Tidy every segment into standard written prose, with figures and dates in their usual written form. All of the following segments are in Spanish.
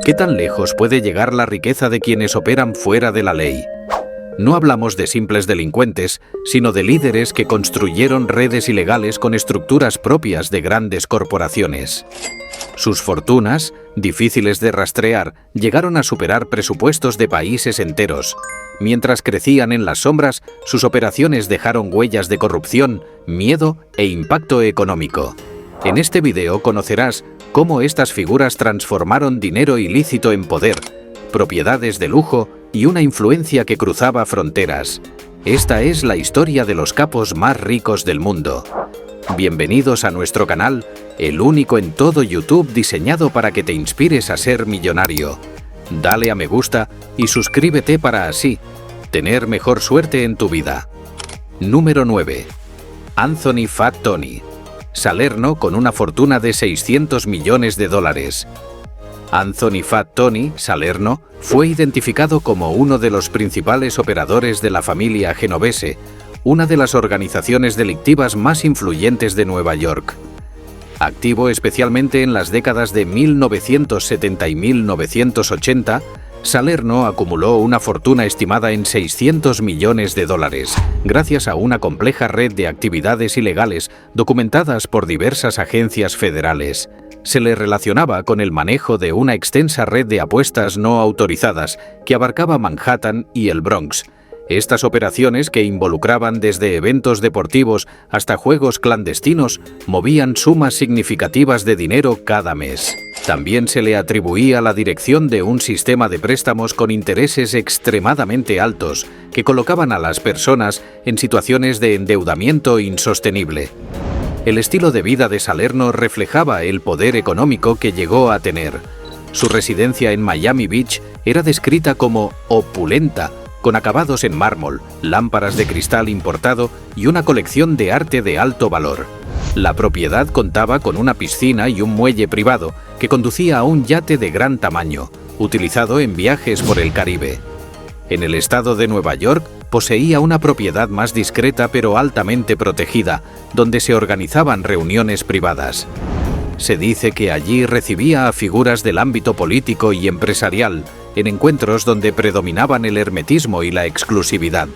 ¿Qué tan lejos puede llegar la riqueza de quienes operan fuera de la ley? No hablamos de simples delincuentes, sino de líderes que construyeron redes ilegales con estructuras propias de grandes corporaciones. Sus fortunas, difíciles de rastrear, llegaron a superar presupuestos de países enteros. Mientras crecían en las sombras, sus operaciones dejaron huellas de corrupción, miedo e impacto económico. En este video conocerás cómo estas figuras transformaron dinero ilícito en poder, propiedades de lujo y una influencia que cruzaba fronteras. Esta es la historia de los capos más ricos del mundo. Bienvenidos a nuestro canal, el único en todo YouTube diseñado para que te inspires a ser millonario. Dale a me gusta y suscríbete para así tener mejor suerte en tu vida. Número 9. Anthony Fat Tony. Salerno con una fortuna de 600 millones de dólares. Anthony Fat Tony, Salerno, fue identificado como uno de los principales operadores de la familia genovese, una de las organizaciones delictivas más influyentes de Nueva York. Activo especialmente en las décadas de 1970 y 1980, Salerno acumuló una fortuna estimada en 600 millones de dólares, gracias a una compleja red de actividades ilegales documentadas por diversas agencias federales. Se le relacionaba con el manejo de una extensa red de apuestas no autorizadas que abarcaba Manhattan y el Bronx. Estas operaciones, que involucraban desde eventos deportivos hasta juegos clandestinos, movían sumas significativas de dinero cada mes. También se le atribuía la dirección de un sistema de préstamos con intereses extremadamente altos, que colocaban a las personas en situaciones de endeudamiento insostenible. El estilo de vida de Salerno reflejaba el poder económico que llegó a tener. Su residencia en Miami Beach era descrita como opulenta, con acabados en mármol, lámparas de cristal importado y una colección de arte de alto valor. La propiedad contaba con una piscina y un muelle privado que conducía a un yate de gran tamaño, utilizado en viajes por el Caribe. En el estado de Nueva York, poseía una propiedad más discreta pero altamente protegida, donde se organizaban reuniones privadas. Se dice que allí recibía a figuras del ámbito político y empresarial, en encuentros donde predominaban el hermetismo y la exclusividad.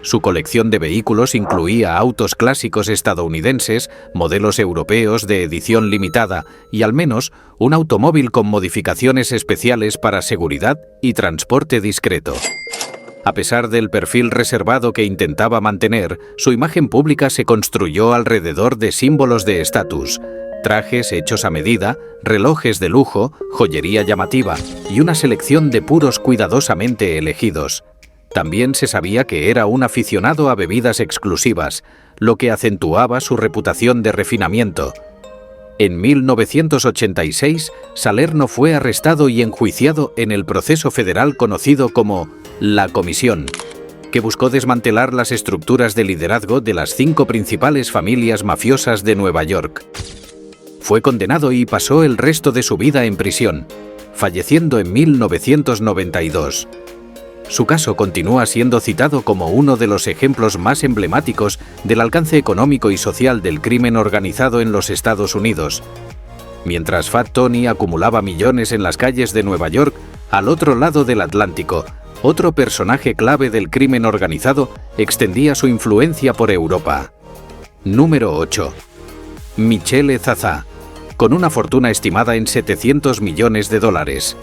Su colección de vehículos incluía autos clásicos estadounidenses, modelos europeos de edición limitada y al menos un automóvil con modificaciones especiales para seguridad y transporte discreto. A pesar del perfil reservado que intentaba mantener, su imagen pública se construyó alrededor de símbolos de estatus: trajes hechos a medida, relojes de lujo, joyería llamativa y una selección de puros cuidadosamente elegidos. También se sabía que era un aficionado a bebidas exclusivas, lo que acentuaba su reputación de refinamiento. En 1986, Salerno fue arrestado y enjuiciado en el proceso federal conocido como La Comisión, que buscó desmantelar las estructuras de liderazgo de las 5 principales familias mafiosas de Nueva York. Fue condenado y pasó el resto de su vida en prisión, falleciendo en 1992. Su caso continúa siendo citado como uno de los ejemplos más emblemáticos del alcance económico y social del crimen organizado en los Estados Unidos. Mientras Fat Tony acumulaba millones en las calles de Nueva York, al otro lado del Atlántico, otro personaje clave del crimen organizado extendía su influencia por Europa. Número 8. Michele Zaza, con una fortuna estimada en 700 millones de dólares.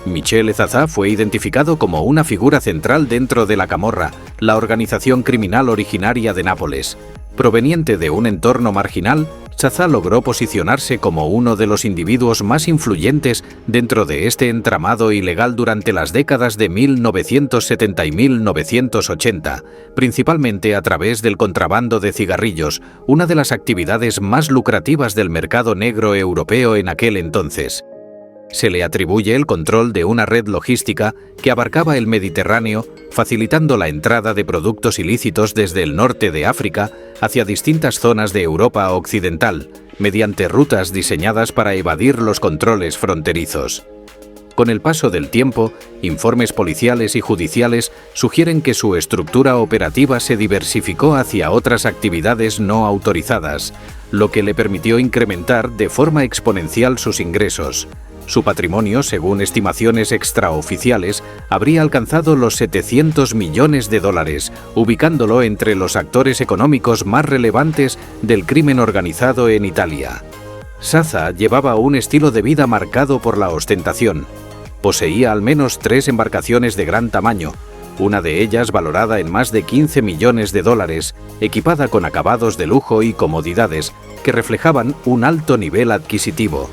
Michele Zaza fue identificado como una figura central dentro de la Camorra, la organización criminal originaria de Nápoles. Proveniente de un entorno marginal, Zaza logró posicionarse como uno de los individuos más influyentes dentro de este entramado ilegal durante las décadas de 1970 y 1980, principalmente a través del contrabando de cigarrillos, una de las actividades más lucrativas del mercado negro europeo en aquel entonces. Se le atribuye el control de una red logística que abarcaba el Mediterráneo, facilitando la entrada de productos ilícitos desde el norte de África hacia distintas zonas de Europa occidental, mediante rutas diseñadas para evadir los controles fronterizos. Con el paso del tiempo, informes policiales y judiciales sugieren que su estructura operativa se diversificó hacia otras actividades no autorizadas, lo que le permitió incrementar de forma exponencial sus ingresos. Su patrimonio, según estimaciones extraoficiales, habría alcanzado los 700 millones de dólares, ubicándolo entre los actores económicos más relevantes del crimen organizado en Italia. Zaza llevaba un estilo de vida marcado por la ostentación. Poseía al menos 3 embarcaciones de gran tamaño, una de ellas valorada en más de 15 millones de dólares, equipada con acabados de lujo y comodidades que reflejaban un alto nivel adquisitivo.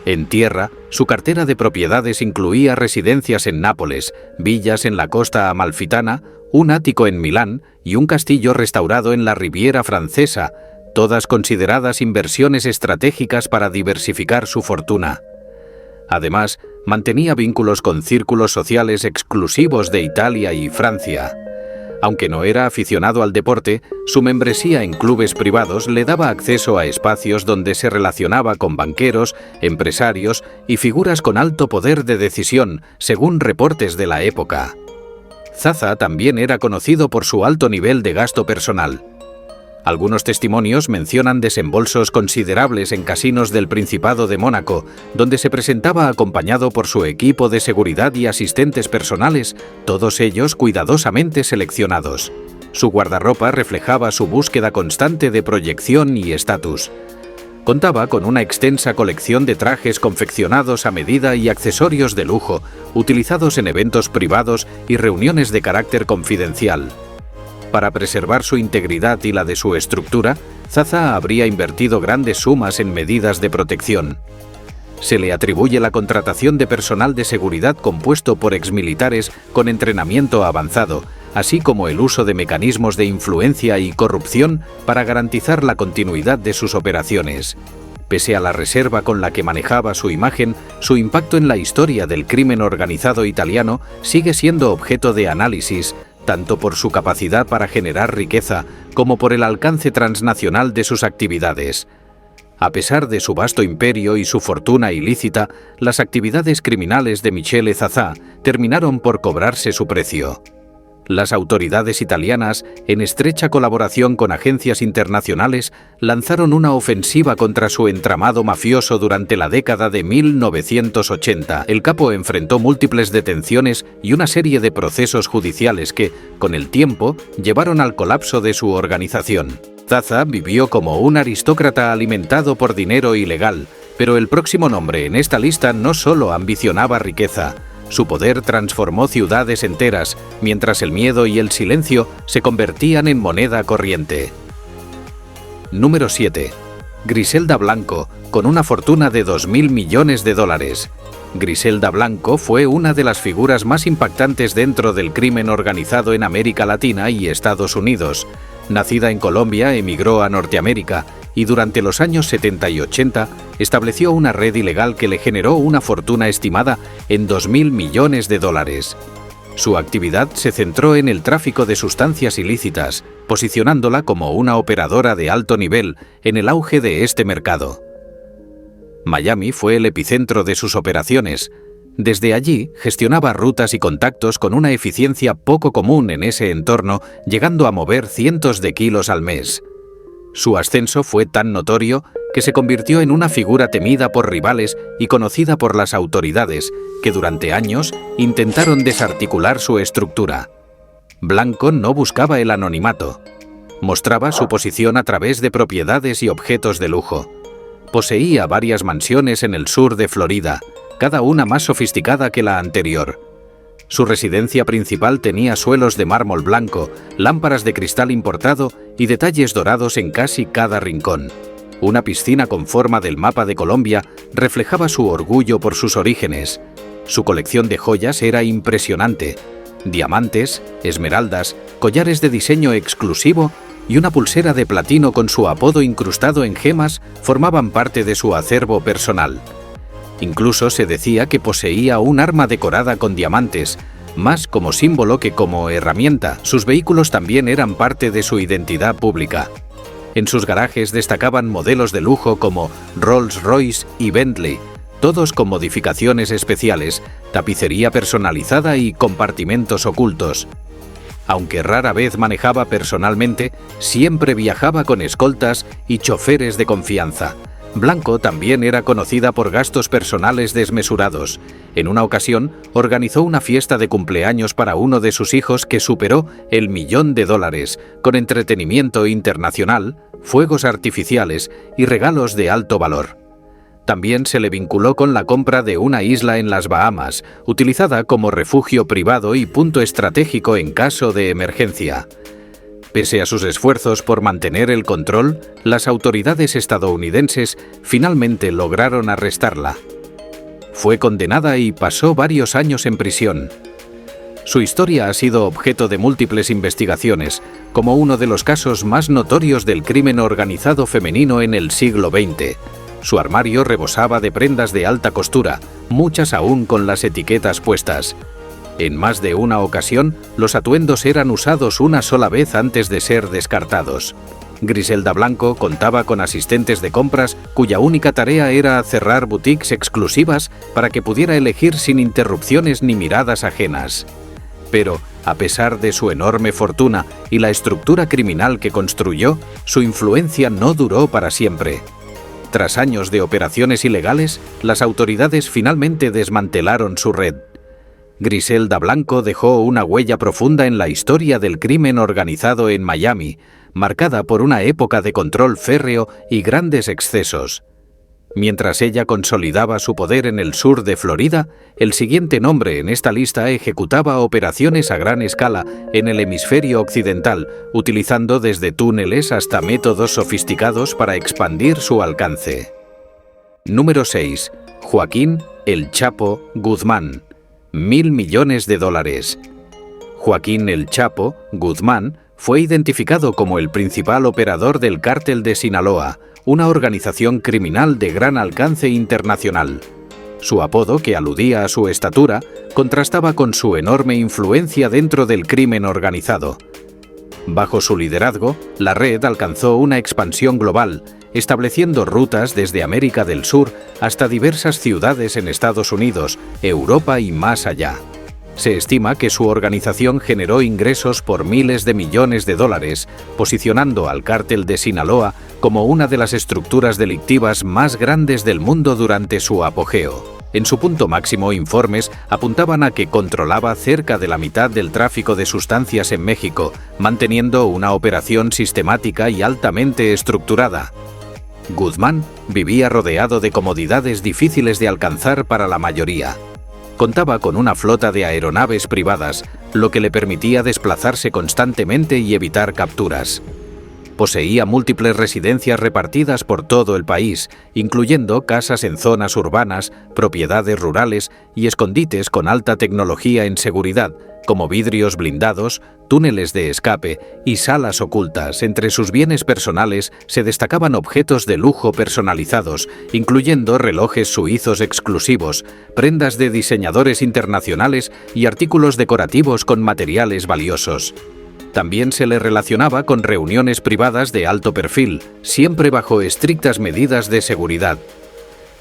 En tierra, su cartera de propiedades incluía residencias en Nápoles, villas en la costa amalfitana, un ático en Milán y un castillo restaurado en la Riviera Francesa, todas consideradas inversiones estratégicas para diversificar su fortuna. Además, mantenía vínculos con círculos sociales exclusivos de Italia y Francia. Aunque no era aficionado al deporte, su membresía en clubes privados le daba acceso a espacios donde se relacionaba con banqueros, empresarios y figuras con alto poder de decisión, según reportes de la época. Zaza también era conocido por su alto nivel de gasto personal. Algunos testimonios mencionan desembolsos considerables en casinos del Principado de Mónaco, donde se presentaba acompañado por su equipo de seguridad y asistentes personales, todos ellos cuidadosamente seleccionados. Su guardarropa reflejaba su búsqueda constante de proyección y estatus. Contaba con una extensa colección de trajes confeccionados a medida y accesorios de lujo, utilizados en eventos privados y reuniones de carácter confidencial. Para preservar su integridad y la de su estructura, Zaza habría invertido grandes sumas en medidas de protección. Se le atribuye la contratación de personal de seguridad compuesto por exmilitares con entrenamiento avanzado, así como el uso de mecanismos de influencia y corrupción para garantizar la continuidad de sus operaciones. Pese a la reserva con la que manejaba su imagen, su impacto en la historia del crimen organizado italiano sigue siendo objeto de análisis, tanto por su capacidad para generar riqueza como por el alcance transnacional de sus actividades. A pesar de su vasto imperio y su fortuna ilícita, las actividades criminales de Michele Zaza terminaron por cobrarse su precio. Las autoridades italianas, en estrecha colaboración con agencias internacionales, lanzaron una ofensiva contra su entramado mafioso durante la década de 1980. El capo enfrentó múltiples detenciones y una serie de procesos judiciales que, con el tiempo, llevaron al colapso de su organización. Zaza vivió como un aristócrata alimentado por dinero ilegal, pero el próximo nombre en esta lista no solo ambicionaba riqueza. Su poder transformó ciudades enteras, mientras el miedo y el silencio se convertían en moneda corriente. Número 7. Griselda Blanco, con una fortuna de 2.000 millones de dólares. Griselda Blanco fue una de las figuras más impactantes dentro del crimen organizado en América Latina y Estados Unidos. Nacida en Colombia, emigró a Norteamérica y durante los años 70 y 80 estableció una red ilegal que le generó una fortuna estimada en 2.000 millones de dólares. Su actividad se centró en el tráfico de sustancias ilícitas, posicionándola como una operadora de alto nivel en el auge de este mercado. Miami fue el epicentro de sus operaciones. Desde allí gestionaba rutas y contactos con una eficiencia poco común en ese entorno, llegando a mover cientos de kilos al mes. Su ascenso fue tan notorio que se convirtió en una figura temida por rivales y conocida por las autoridades, que durante años intentaron desarticular su estructura. Blanco no buscaba el anonimato. Mostraba su posición a través de propiedades y objetos de lujo. Poseía varias mansiones en el sur de Florida, cada una más sofisticada que la anterior. Su residencia principal tenía suelos de mármol blanco, lámparas de cristal importado y detalles dorados en casi cada rincón. Una piscina con forma del mapa de Colombia reflejaba su orgullo por sus orígenes. Su colección de joyas era impresionante. Diamantes, esmeraldas, collares de diseño exclusivo y una pulsera de platino con su apodo incrustado en gemas formaban parte de su acervo personal. Incluso se decía que poseía un arma decorada con diamantes, más como símbolo que como herramienta. Sus vehículos también eran parte de su identidad pública. En sus garajes destacaban modelos de lujo como Rolls-Royce y Bentley, todos con modificaciones especiales, tapicería personalizada y compartimentos ocultos. Aunque rara vez manejaba personalmente, siempre viajaba con escoltas y choferes de confianza. Blanco también era conocida por gastos personales desmesurados. En una ocasión, organizó una fiesta de cumpleaños para uno de sus hijos que superó el $1.000.000, con entretenimiento internacional, fuegos artificiales y regalos de alto valor. También se le vinculó con la compra de una isla en las Bahamas, utilizada como refugio privado y punto estratégico en caso de emergencia. Pese a sus esfuerzos por mantener el control, las autoridades estadounidenses finalmente lograron arrestarla. Fue condenada y pasó varios años en prisión. Su historia ha sido objeto de múltiples investigaciones, como uno de los casos más notorios del crimen organizado femenino en el siglo XX. Su armario rebosaba de prendas de alta costura, muchas aún con las etiquetas puestas. En más de una ocasión, los atuendos eran usados una sola vez antes de ser descartados. Griselda Blanco contaba con asistentes de compras cuya única tarea era cerrar boutiques exclusivas para que pudiera elegir sin interrupciones ni miradas ajenas. Pero, a pesar de su enorme fortuna y la estructura criminal que construyó, su influencia no duró para siempre. Tras años de operaciones ilegales, las autoridades finalmente desmantelaron su red. Griselda Blanco dejó una huella profunda en la historia del crimen organizado en Miami, marcada por una época de control férreo y grandes excesos. Mientras ella consolidaba su poder en el sur de Florida, el siguiente nombre en esta lista ejecutaba operaciones a gran escala en el hemisferio occidental, utilizando desde túneles hasta métodos sofisticados para expandir su alcance. Número 6. Joaquín El Chapo Guzmán. $1.000 millones. Joaquín El Chapo Guzmán fue identificado como el principal operador del Cártel de Sinaloa, una organización criminal de gran alcance internacional. Su apodo, que aludía a su estatura, contrastaba con su enorme influencia dentro del crimen organizado. Bajo su liderazgo, la red alcanzó una expansión global, estableciendo rutas desde América del Sur hasta diversas ciudades en Estados Unidos, Europa y más allá. Se estima que su organización generó ingresos por miles de millones de dólares, posicionando al Cártel de Sinaloa como una de las estructuras delictivas más grandes del mundo durante su apogeo. En su punto máximo, informes apuntaban a que controlaba cerca de la mitad del tráfico de sustancias en México, manteniendo una operación sistemática y altamente estructurada. Guzmán vivía rodeado de comodidades difíciles de alcanzar para la mayoría. Contaba con una flota de aeronaves privadas, lo que le permitía desplazarse constantemente y evitar capturas. Poseía múltiples residencias repartidas por todo el país, incluyendo casas en zonas urbanas, propiedades rurales y escondites con alta tecnología en seguridad, como vidrios blindados, túneles de escape y salas ocultas. Entre sus bienes personales se destacaban objetos de lujo personalizados, incluyendo relojes suizos exclusivos, prendas de diseñadores internacionales y artículos decorativos con materiales valiosos. También se le relacionaba con reuniones privadas de alto perfil, siempre bajo estrictas medidas de seguridad.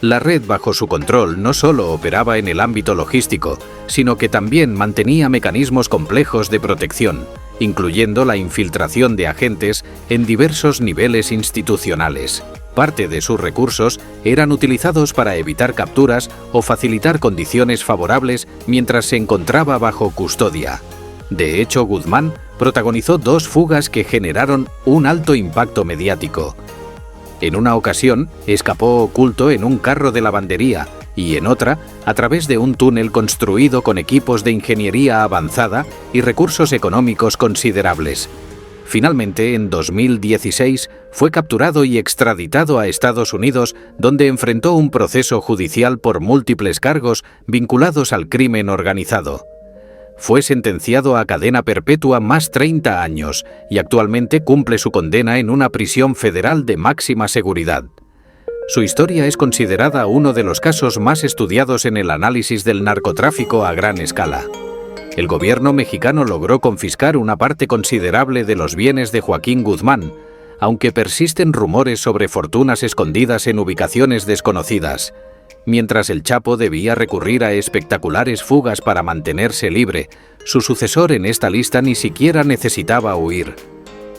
La red bajo su control no solo operaba en el ámbito logístico, sino que también mantenía mecanismos complejos de protección, incluyendo la infiltración de agentes en diversos niveles institucionales. Parte de sus recursos eran utilizados para evitar capturas o facilitar condiciones favorables mientras se encontraba bajo custodia. De hecho, Guzmán protagonizó 2 fugas que generaron un alto impacto mediático. En una ocasión, escapó oculto en un carro de lavandería y en otra, a través de un túnel construido con equipos de ingeniería avanzada y recursos económicos considerables. Finalmente, en 2016, fue capturado y extraditado a Estados Unidos, donde enfrentó un proceso judicial por múltiples cargos vinculados al crimen organizado. Fue sentenciado a cadena perpetua más 30 años y actualmente cumple su condena en una prisión federal de máxima seguridad. Su historia es considerada uno de los casos más estudiados en el análisis del narcotráfico a gran escala. El gobierno mexicano logró confiscar una parte considerable de los bienes de Joaquín Guzmán, aunque persisten rumores sobre fortunas escondidas en ubicaciones desconocidas. Mientras el Chapo debía recurrir a espectaculares fugas para mantenerse libre, su sucesor en esta lista ni siquiera necesitaba huir.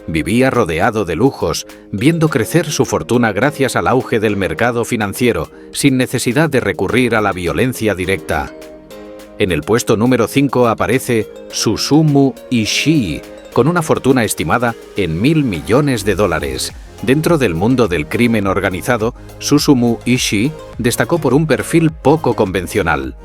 Vivía rodeado de lujos, viendo crecer su fortuna gracias al auge del mercado financiero, sin necesidad de recurrir a la violencia directa. En el puesto número 5 aparece Susumu Ishii, con una fortuna estimada en $1.000 millones. Dentro del mundo del crimen organizado, Susumu Ishii destacó por un perfil poco convencional.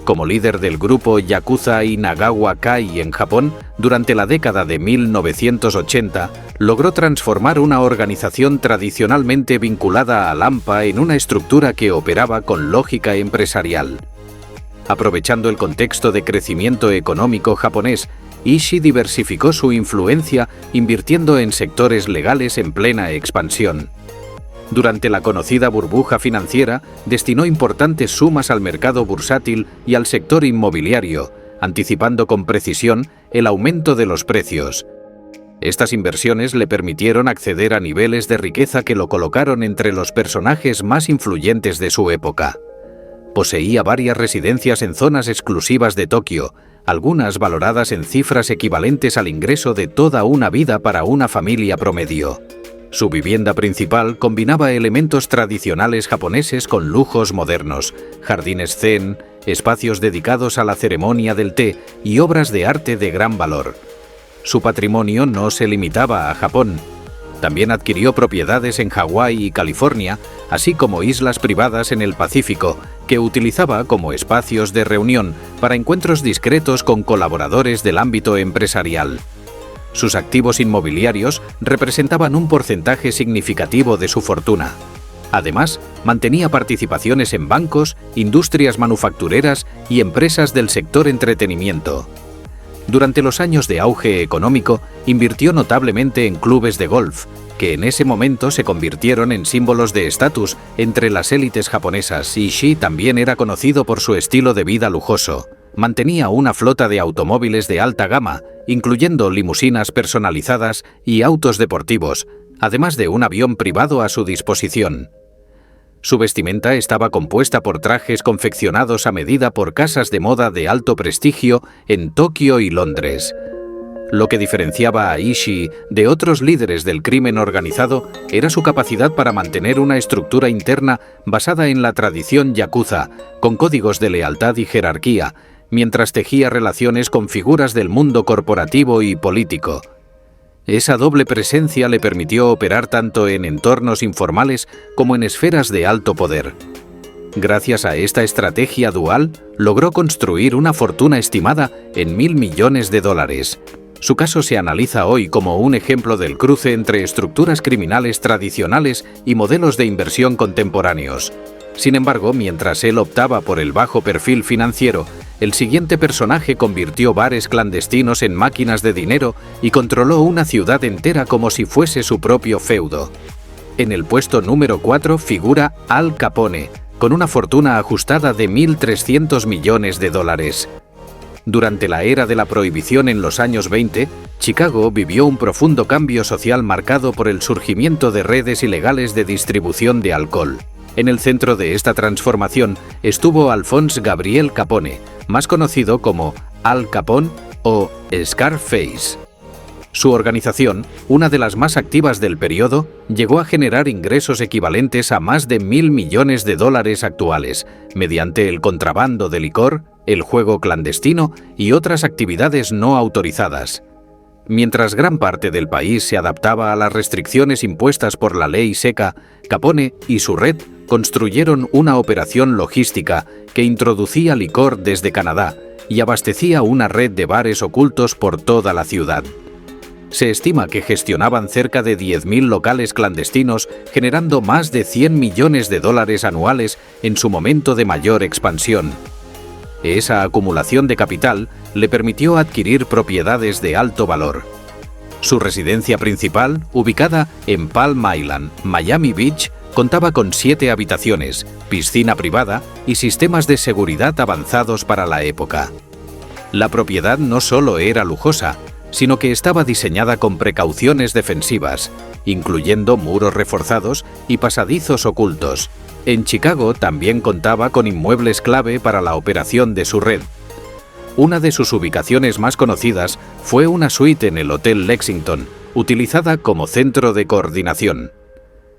Como líder del grupo Yakuza Inagawa Kai en Japón, durante la década de 1980, logró transformar una organización tradicionalmente vinculada al AMPA en una estructura que operaba con lógica empresarial. Aprovechando el contexto de crecimiento económico japonés, Ishii diversificó su influencia invirtiendo en sectores legales en plena expansión. Durante la conocida burbuja financiera, destinó importantes sumas al mercado bursátil y al sector inmobiliario, anticipando con precisión el aumento de los precios. Estas inversiones le permitieron acceder a niveles de riqueza que lo colocaron entre los personajes más influyentes de su época. Poseía varias residencias en zonas exclusivas de Tokio, algunas valoradas en cifras equivalentes al ingreso de toda una vida para una familia promedio. Su vivienda principal combinaba elementos tradicionales japoneses con lujos modernos, jardines zen, espacios dedicados a la ceremonia del té y obras de arte de gran valor. Su patrimonio no se limitaba a Japón. También adquirió propiedades en Hawái y California, así como islas privadas en el Pacífico, que utilizaba como espacios de reunión para encuentros discretos con colaboradores del ámbito empresarial. Sus activos inmobiliarios representaban un porcentaje significativo de su fortuna. Además, mantenía participaciones en bancos, industrias manufactureras y empresas del sector entretenimiento. Durante los años de auge económico, invirtió notablemente en clubes de golf, que en ese momento se convirtieron en símbolos de estatus entre las élites japonesas. Ishii también era conocido por su estilo de vida lujoso. Mantenía una flota de automóviles de alta gama, incluyendo limusinas personalizadas y autos deportivos, además de un avión privado a su disposición. Su vestimenta estaba compuesta por trajes confeccionados a medida por casas de moda de alto prestigio en Tokio y Londres. Lo que diferenciaba a Ishii de otros líderes del crimen organizado era su capacidad para mantener una estructura interna basada en la tradición yakuza, con códigos de lealtad y jerarquía, mientras tejía relaciones con figuras del mundo corporativo y político. Esa doble presencia le permitió operar tanto en entornos informales como en esferas de alto poder. Gracias a esta estrategia dual, logró construir una fortuna estimada en $1.000 millones. Su caso se analiza hoy como un ejemplo del cruce entre estructuras criminales tradicionales y modelos de inversión contemporáneos. Sin embargo, mientras él optaba por el bajo perfil financiero, el siguiente personaje convirtió bares clandestinos en máquinas de dinero y controló una ciudad entera como si fuese su propio feudo. En el puesto número 4 figura Al Capone, con una fortuna ajustada de $1.300 millones. Durante la era de la prohibición en los años 20, Chicago vivió un profundo cambio social marcado por el surgimiento de redes ilegales de distribución de alcohol. En el centro de esta transformación estuvo Alphonse Gabriel Capone, más conocido como Al Capone o Scarface. Su organización, una de las más activas del periodo, llegó a generar ingresos equivalentes a más de $1.000 millones actuales, mediante el contrabando de licor, el juego clandestino y otras actividades no autorizadas. Mientras gran parte del país se adaptaba a las restricciones impuestas por la ley seca, Capone y su red construyeron una operación logística que introducía licor desde Canadá y abastecía una red de bares ocultos por toda la ciudad. Se estima que gestionaban cerca de 10.000 locales clandestinos, generando más de $100 millones anuales en su momento de mayor expansión. Esa acumulación de capital le permitió adquirir propiedades de alto valor. Su residencia principal, ubicada en Palm Island, Miami Beach, contaba con 7 habitaciones, piscina privada y sistemas de seguridad avanzados para la época. La propiedad no solo era lujosa, sino que estaba diseñada con precauciones defensivas, incluyendo muros reforzados y pasadizos ocultos. En Chicago también contaba con inmuebles clave para la operación de su red. Una de sus ubicaciones más conocidas fue una suite en el Hotel Lexington, utilizada como centro de coordinación.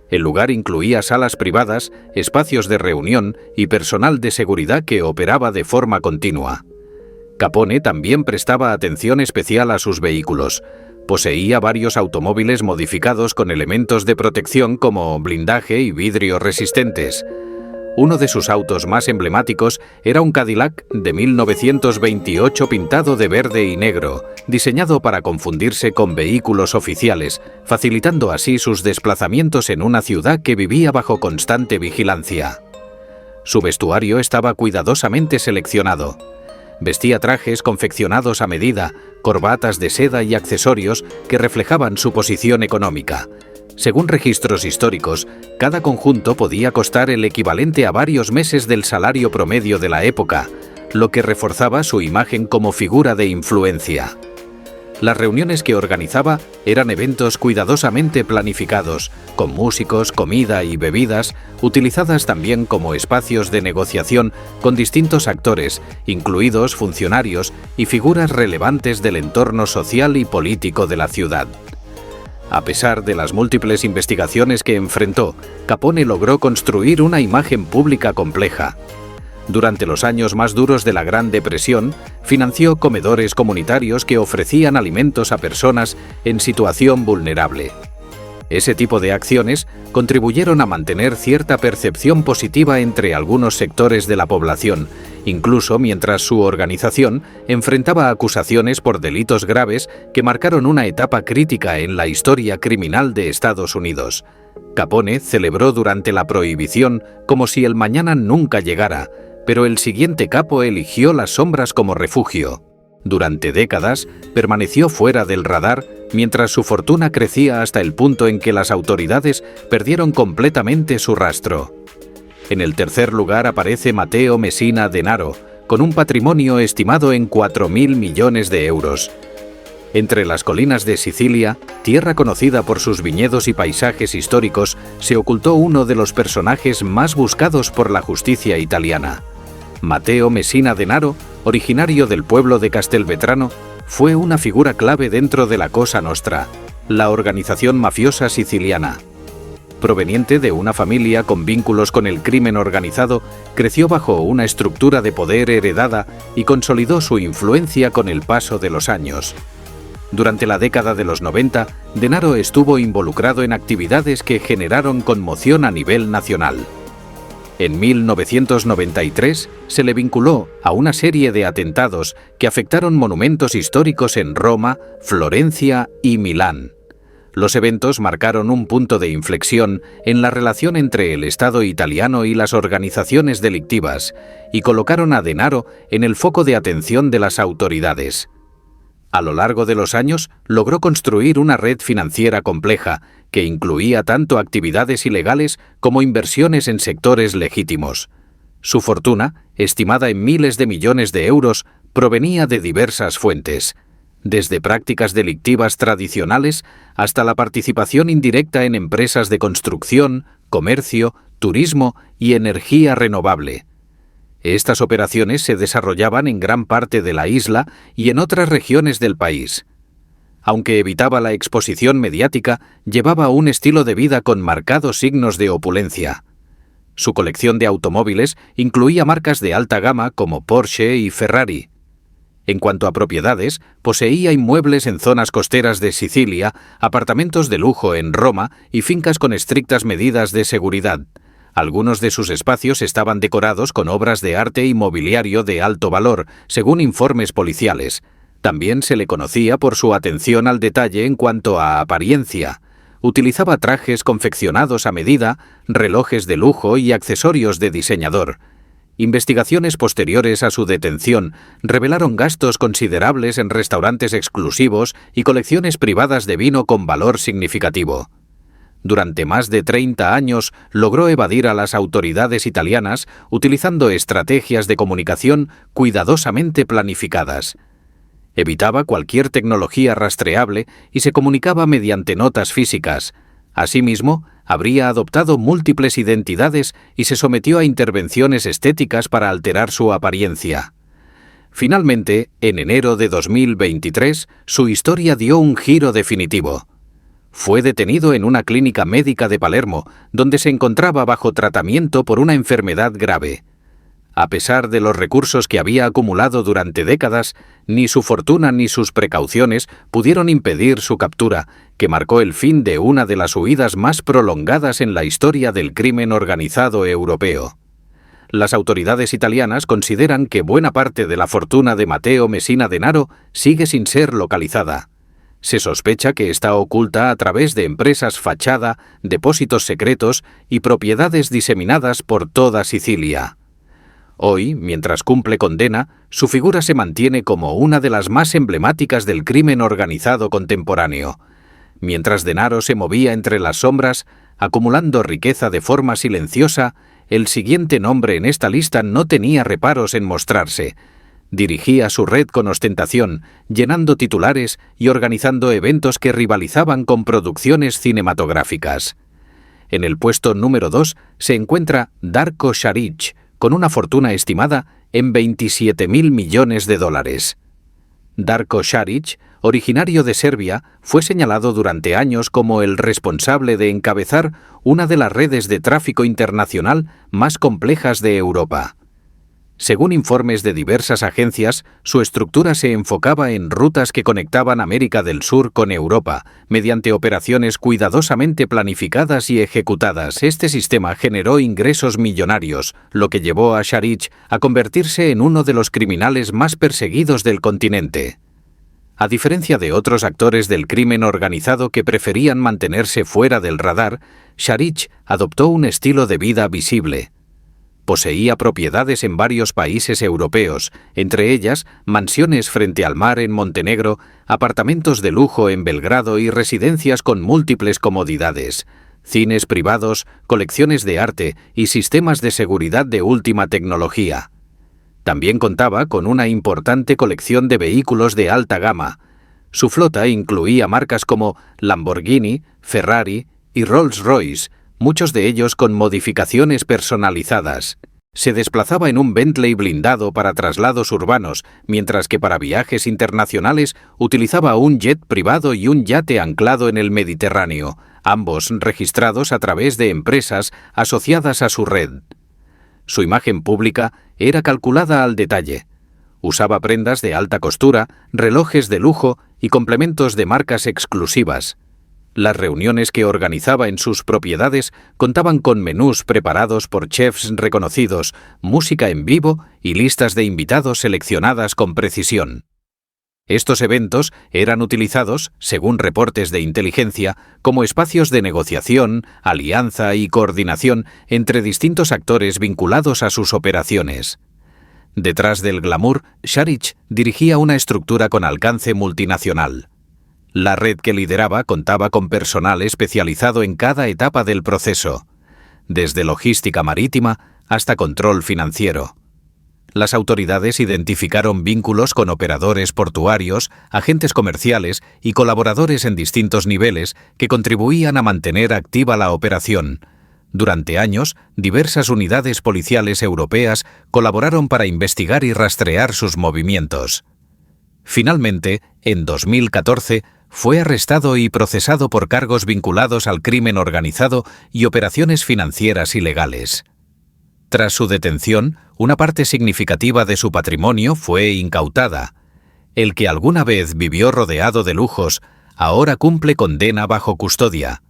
El lugar incluía salas privadas, espacios de reunión y personal de seguridad que operaba de forma continua. Capone también prestaba atención especial a sus vehículos. Poseía varios automóviles modificados con elementos de protección como blindaje y vidrios resistentes. Uno de sus autos más emblemáticos era un Cadillac de 1928 pintado de verde y negro, diseñado para confundirse con vehículos oficiales, facilitando así sus desplazamientos en una ciudad que vivía bajo constante vigilancia. Su vestuario estaba cuidadosamente seleccionado. Vestía trajes confeccionados a medida, corbatas de seda y accesorios que reflejaban su posición económica. Según registros históricos, cada conjunto podía costar el equivalente a varios meses del salario promedio de la época, lo que reforzaba su imagen como figura de influencia. Las reuniones que organizaba eran eventos cuidadosamente planificados, con músicos, comida y bebidas, utilizadas también como espacios de negociación con distintos actores, incluidos funcionarios y figuras relevantes del entorno social y político de la ciudad. A pesar de las múltiples investigaciones que enfrentó, Capone logró construir una imagen pública compleja. Durante los años más duros de la Gran Depresión, financió comedores comunitarios que ofrecían alimentos a personas en situación vulnerable. Ese tipo de acciones contribuyeron a mantener cierta percepción positiva entre algunos sectores de la población, incluso mientras su organización enfrentaba acusaciones por delitos graves que marcaron una etapa crítica en la historia criminal de Estados Unidos. Capone celebró durante la Prohibición como si el mañana nunca llegara, pero el siguiente capo eligió las sombras como refugio. Durante décadas permaneció fuera del radar mientras su fortuna crecía hasta el punto en que las autoridades perdieron completamente su rastro. En el tercer lugar aparece Matteo Messina Denaro, con un patrimonio estimado en 4.000 millones de euros. Entre las colinas de Sicilia, tierra conocida por sus viñedos y paisajes históricos, se ocultó uno de los personajes más buscados por la justicia italiana. Matteo Messina Denaro, originario del pueblo de Castelvetrano, fue una figura clave dentro de la Cosa Nostra, la organización mafiosa siciliana. Proveniente de una familia con vínculos con el crimen organizado, creció bajo una estructura de poder heredada y consolidó su influencia con el paso de los años. Durante la década de los 90, Denaro estuvo involucrado en actividades que generaron conmoción a nivel nacional. En 1993 se le vinculó a una serie de atentados que afectaron monumentos históricos en Roma, Florencia y Milán. Los eventos marcaron un punto de inflexión en la relación entre el Estado italiano y las organizaciones delictivas y colocaron a Denaro en el foco de atención de las autoridades. A lo largo de los años logró construir una red financiera compleja que incluía tanto actividades ilegales como inversiones en sectores legítimos. Su fortuna, estimada en miles de millones de euros, provenía de diversas fuentes, desde prácticas delictivas tradicionales hasta la participación indirecta en empresas de construcción, comercio, turismo y energía renovable. Estas operaciones se desarrollaban en gran parte de la isla y en otras regiones del país. Aunque evitaba la exposición mediática, llevaba un estilo de vida con marcados signos de opulencia. Su colección de automóviles incluía marcas de alta gama como Porsche y Ferrari. En cuanto a propiedades, poseía inmuebles en zonas costeras de Sicilia, apartamentos de lujo en Roma y fincas con estrictas medidas de seguridad. Algunos de sus espacios estaban decorados con obras de arte y mobiliario de alto valor, según informes policiales. También se le conocía por su atención al detalle en cuanto a apariencia. Utilizaba trajes confeccionados a medida, relojes de lujo y accesorios de diseñador. Investigaciones posteriores a su detención revelaron gastos considerables en restaurantes exclusivos y colecciones privadas de vino con valor significativo. Durante más de 30 años logró evadir a las autoridades italianas utilizando estrategias de comunicación cuidadosamente planificadas. Evitaba cualquier tecnología rastreable y se comunicaba mediante notas físicas. Asimismo, habría adoptado múltiples identidades y se sometió a intervenciones estéticas para alterar su apariencia. Finalmente, en enero de 2023, su historia dio un giro definitivo. fue detenido en una clínica médica de Palermo, donde se encontraba bajo tratamiento por una enfermedad grave. A pesar de los recursos que había acumulado durante décadas, ni su fortuna ni sus precauciones pudieron impedir su captura, que marcó el fin de una de las huidas más prolongadas en la historia del crimen organizado europeo. Las autoridades italianas consideran que buena parte de la fortuna de Matteo Messina Denaro sigue sin ser localizada. Se sospecha que está oculta a través de empresas fachada, depósitos secretos y propiedades diseminadas por toda Sicilia. Hoy, mientras cumple condena, su figura se mantiene como una de las más emblemáticas del crimen organizado contemporáneo. Mientras Denaro se movía entre las sombras, acumulando riqueza de forma silenciosa, el siguiente nombre en esta lista no tenía reparos en mostrarse. Dirigía su red con ostentación, llenando titulares y organizando eventos que rivalizaban con producciones cinematográficas. En el puesto número 2 se encuentra Darko Šarić, con una fortuna estimada en 27.000 millones de dólares. Darko Šarić, originario de Serbia, fue señalado durante años como el responsable de encabezar una de las redes de tráfico internacional más complejas de Europa. Según informes de diversas agencias, su estructura se enfocaba en rutas que conectaban América del Sur con Europa, mediante operaciones cuidadosamente planificadas y ejecutadas. Este sistema generó ingresos millonarios, lo que llevó a Šarić a convertirse en uno de los criminales más perseguidos del continente. A diferencia de otros actores del crimen organizado que preferían mantenerse fuera del radar, Šarić adoptó un estilo de vida visible. Poseía propiedades en varios países europeos, entre ellas mansiones frente al mar en Montenegro, apartamentos de lujo en Belgrado y residencias con múltiples comodidades, cines privados, colecciones de arte y sistemas de seguridad de última tecnología. También contaba con una importante colección de vehículos de alta gama. Su flota incluía marcas como Lamborghini, Ferrari y Rolls-Royce, muchos de ellos con modificaciones personalizadas. Se desplazaba en un Bentley blindado para traslados urbanos, mientras que para viajes internacionales utilizaba un jet privado y un yate anclado en el Mediterráneo, ambos registrados a través de empresas asociadas a su red. Su imagen pública era calculada al detalle. Usaba prendas de alta costura, relojes de lujo y complementos de marcas exclusivas. Las reuniones que organizaba en sus propiedades contaban con menús preparados por chefs reconocidos, música en vivo y listas de invitados seleccionadas con precisión. Estos eventos eran utilizados, según reportes de inteligencia, como espacios de negociación, alianza y coordinación entre distintos actores vinculados a sus operaciones. Detrás del glamour, Šarić dirigía una estructura con alcance multinacional. La red que lideraba contaba con personal especializado en cada etapa del proceso, desde logística marítima hasta control financiero. Las autoridades identificaron vínculos con operadores portuarios, agentes comerciales y colaboradores en distintos niveles que contribuían a mantener activa la operación. Durante años, diversas unidades policiales europeas colaboraron para investigar y rastrear sus movimientos. Finalmente, en 2014, fue arrestado y procesado por cargos vinculados al crimen organizado y operaciones financieras ilegales. Tras su detención, una parte significativa de su patrimonio fue incautada. El que alguna vez vivió rodeado de lujos, ahora cumple condena bajo custodia.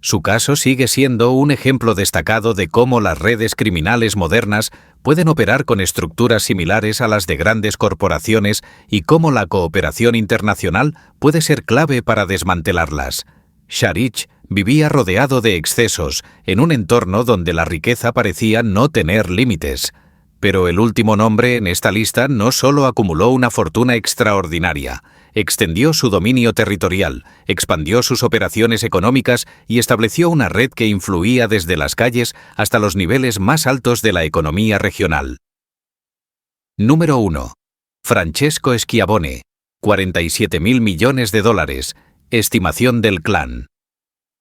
Su caso sigue siendo un ejemplo destacado de cómo las redes criminales modernas pueden operar con estructuras similares a las de grandes corporaciones y cómo la cooperación internacional puede ser clave para desmantelarlas. Šarić vivía rodeado de excesos, en un entorno donde la riqueza parecía no tener límites. Pero el último nombre en esta lista no solo acumuló una fortuna extraordinaria, extendió su dominio territorial, expandió sus operaciones económicas y estableció una red que influía desde las calles hasta los niveles más altos de la economía regional. Número 1. Francesco Schiavone, 47.000 millones de dólares, estimación del clan.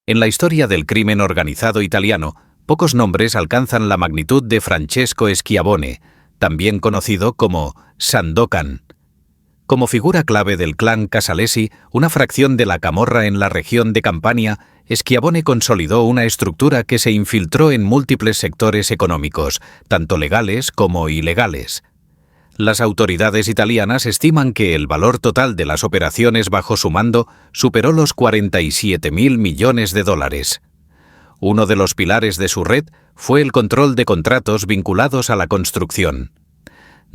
En la historia del crimen organizado italiano, pocos nombres alcanzan la magnitud de Francesco Schiavone, también conocido como Sandokan. Como figura clave del clan Casalesi, una fracción de la Camorra en la región de Campania, Schiavone consolidó una estructura que se infiltró en múltiples sectores económicos, tanto legales como ilegales. Las autoridades italianas estiman que el valor total de las operaciones bajo su mando superó los 47.000 millones de dólares. Uno de los pilares de su red fue el control de contratos vinculados a la construcción.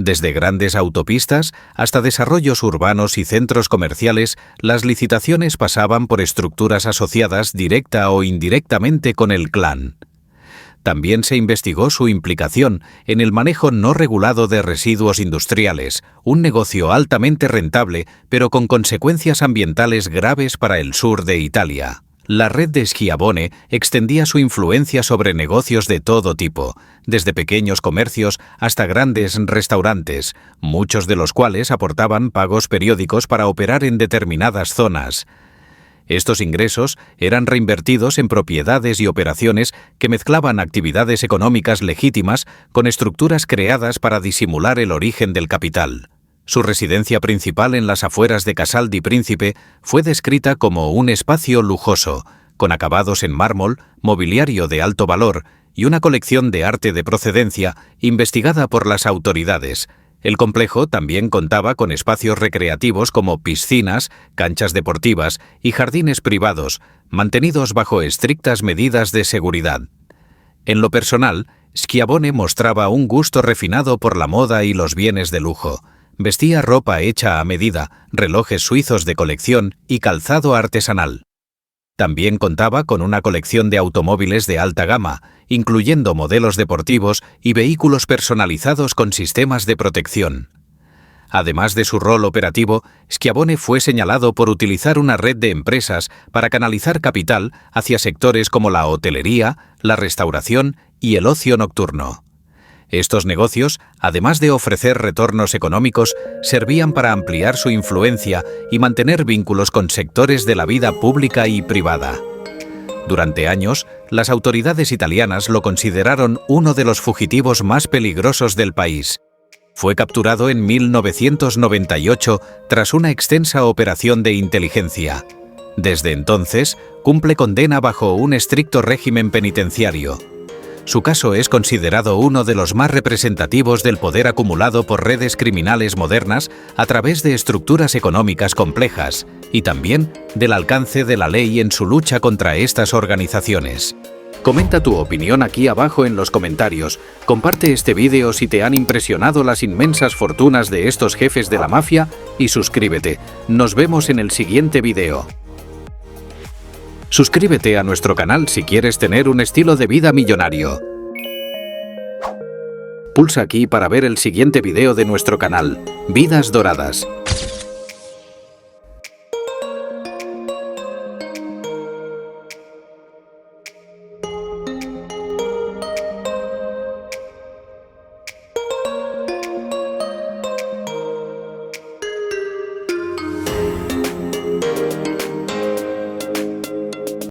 Desde grandes autopistas hasta desarrollos urbanos y centros comerciales, las licitaciones pasaban por estructuras asociadas directa o indirectamente con el clan. También se investigó su implicación en el manejo no regulado de residuos industriales, un negocio altamente rentable, pero con consecuencias ambientales graves para el sur de Italia. La red de Schiavone extendía su influencia sobre negocios de todo tipo, desde pequeños comercios hasta grandes restaurantes, muchos de los cuales aportaban pagos periódicos para operar en determinadas zonas. Estos ingresos eran reinvertidos en propiedades y operaciones que mezclaban actividades económicas legítimas con estructuras creadas para disimular el origen del capital. Su residencia principal en las afueras de Casal di Principe fue descrita como un espacio lujoso, con acabados en mármol, mobiliario de alto valor y una colección de arte de procedencia investigada por las autoridades. El complejo también contaba con espacios recreativos como piscinas, canchas deportivas y jardines privados, mantenidos bajo estrictas medidas de seguridad. En lo personal, Schiavone mostraba un gusto refinado por la moda y los bienes de lujo. Vestía ropa hecha a medida, relojes suizos de colección y calzado artesanal. También contaba con una colección de automóviles de alta gama, incluyendo modelos deportivos y vehículos personalizados con sistemas de protección. Además de su rol operativo, Schiavone fue señalado por utilizar una red de empresas para canalizar capital hacia sectores como la hotelería, la restauración y el ocio nocturno. Estos negocios, además de ofrecer retornos económicos, servían para ampliar su influencia y mantener vínculos con sectores de la vida pública y privada. Durante años, las autoridades italianas lo consideraron uno de los fugitivos más peligrosos del país. Fue capturado en 1998 tras una extensa operación de inteligencia. Desde entonces, cumple condena bajo un estricto régimen penitenciario. Su caso es considerado uno de los más representativos del poder acumulado por redes criminales modernas a través de estructuras económicas complejas y también del alcance de la ley en su lucha contra estas organizaciones. Comenta tu opinión aquí abajo en los comentarios, comparte este vídeo si te han impresionado las inmensas fortunas de estos jefes de la mafia y suscríbete. Nos vemos en el siguiente vídeo. Suscríbete a nuestro canal si quieres tener un estilo de vida millonario. Pulsa aquí para ver el siguiente vídeo de nuestro canal, Vidas Doradas.